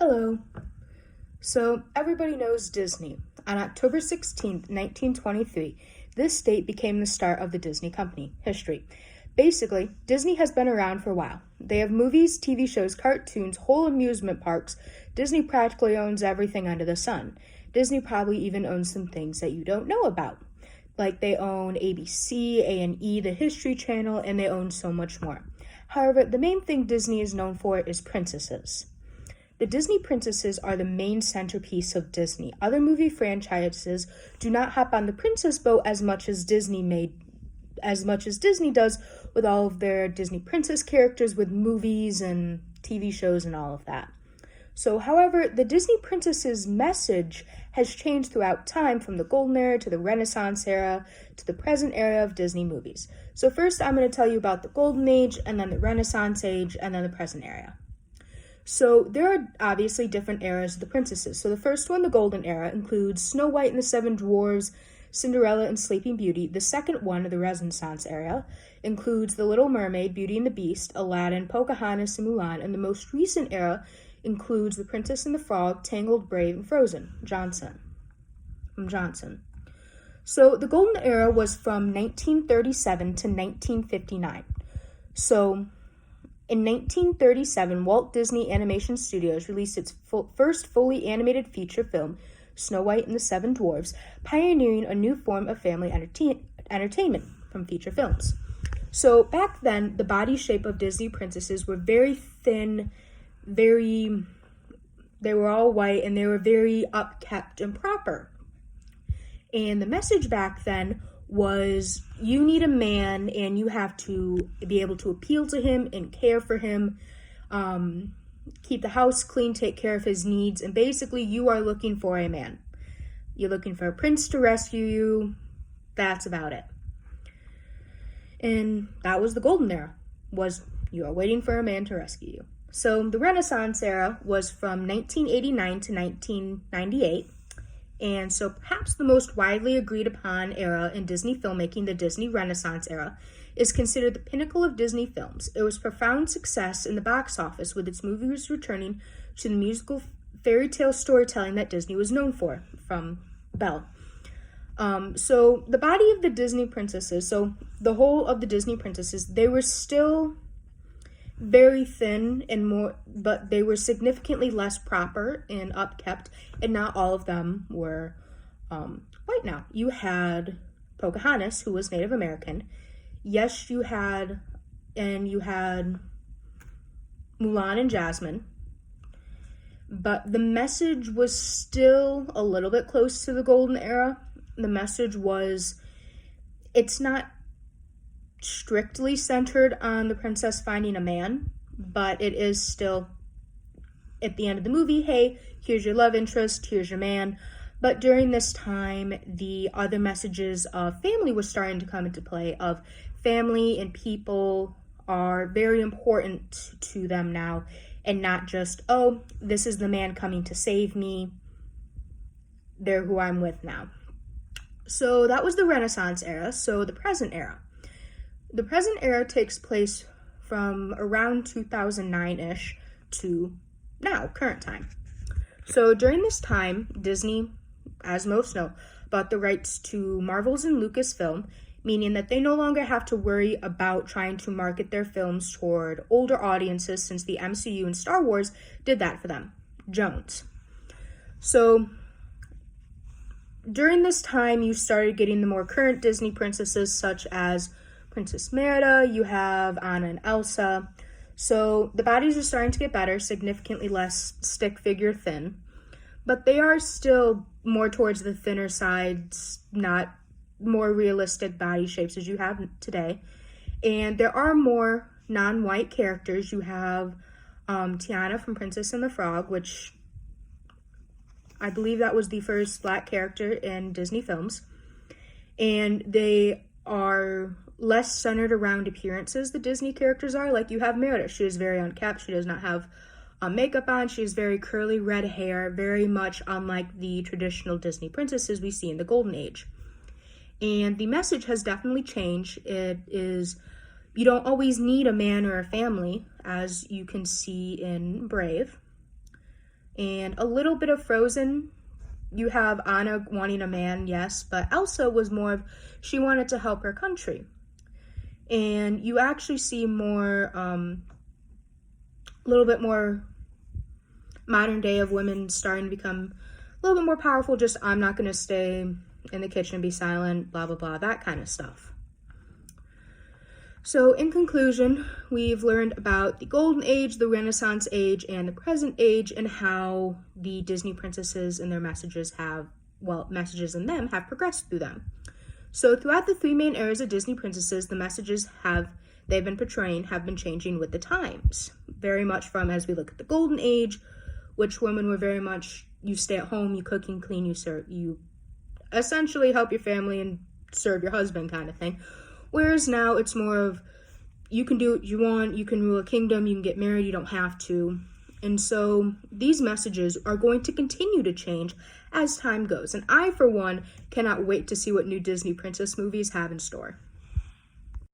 Hello. So, everybody knows Disney. On October 16th, 1923, this date became the start of the Disney Company history. Basically, Disney has been around for a while. They have movies, TV shows, cartoons, whole amusement parks. Disney practically owns everything under the sun. Disney probably even owns some things that you don't know about. Like they own ABC, A&E, the History Channel, and they own so much more. However, the main thing Disney is known for is princesses. The Disney princesses are the main centerpiece of Disney. Other movie franchises do not hop on the princess boat as much as Disney does with all of their Disney princess characters with movies and TV shows and all of that. So, however, the Disney princesses' message has changed throughout time from the Golden Era to the Renaissance era to the present era of Disney movies. So first I'm going to tell you about the Golden Age and then the Renaissance Age and then the present era. So there are obviously different eras of the princesses. So the first one, the Golden Era, includes Snow White and the Seven Dwarfs, Cinderella and Sleeping Beauty. The second one, the Renaissance era, includes The Little Mermaid, Beauty and the Beast, Aladdin, Pocahontas, and Mulan. And the most recent era includes The Princess and the Frog, Tangled, Brave, and Frozen, Johnson. So the Golden Era was from 1937 to 1959. So in 1937, Walt Disney Animation Studios released its first fully animated feature film, Snow White and the Seven Dwarfs, pioneering a new form of family entertainment from feature films. So back then, the body shape of Disney princesses were very thin, they were all white, and they were very upkept and proper. And the message back then was you need a man and you have to be able to appeal to him and care for him, keep the house clean, take care of his needs, and basically you are looking for a man. You're looking for a prince to rescue you. That's about it. And that was the Golden Era, was you are waiting for a man to rescue you. So the Renaissance era was from 1989 to 1998. And so perhaps the most widely agreed upon era in Disney filmmaking, the Disney Renaissance era, is considered the pinnacle of Disney films. It was profound success in the box office, with its movies returning to the musical fairy tale storytelling that Disney was known for, from Belle. So the body of the Disney princesses, so the whole of the Disney princesses, they were still very thin but they were significantly less proper and upkept, and not all of them were white. Now you had Pocahontas, who was Native American. Yes, you had Mulan and Jasmine, but the message was still a little bit close to the Golden Era. The message was, it's not strictly centered on the princess finding a man, but it is still, at the end of the movie, hey, here's your love interest, here's your man. But during this time, the other messages of family were starting to come into play, of family and people are very important to them now, and not just, oh, this is the man coming to save me, they're who I'm with now. So that was the Renaissance era. So the present era. The present era takes place from around 2009-ish to now, current time. So during this time, Disney, as most know, bought the rights to Marvel's and Lucasfilm, meaning that they no longer have to worry about trying to market their films toward older audiences, since the MCU and Star Wars did that for them. Jones. So during this time, you started getting the more current Disney princesses, such as Princess Merida, you have Anna and Elsa. So the bodies are starting to get better, significantly less stick figure thin, but they are still more towards the thinner sides, not more realistic body shapes as you have today. And there are more non-white characters. You have Tiana from Princess and the Frog, which I believe that was the first black character in Disney films. And they are less centered around appearances, the Disney characters are. Like you have Merida, she is very unkempt, she does not have makeup on, she has very curly red hair, very much unlike the traditional Disney princesses we see in the Golden Age. And the message has definitely changed. It is, you don't always need a man or a family, as you can see in Brave. And a little bit of Frozen. You have Anna wanting a man, yes, but Elsa was more of, she wanted to help her country. And you actually see more, a little bit more modern day of women starting to become a little bit more powerful, just I'm not going to stay in the kitchen and be silent, blah, blah, blah, that kind of stuff. So in conclusion, we've learned about the Golden Age, the Renaissance Age, and the present age, and how the Disney princesses and their messages messages in them have progressed through them. So throughout the three main eras of Disney princesses, the messages they've been portraying have been changing with the times. Very much from, as we look at the Golden Age, which women were very much, you stay at home, you cook and clean, you essentially help your family and serve your husband kind of thing. Whereas now it's more of, you can do what you want, you can rule a kingdom, you can get married, you don't have to. And so these messages are going to continue to change as time goes. And I, for one, cannot wait to see what new Disney princess movies have in store.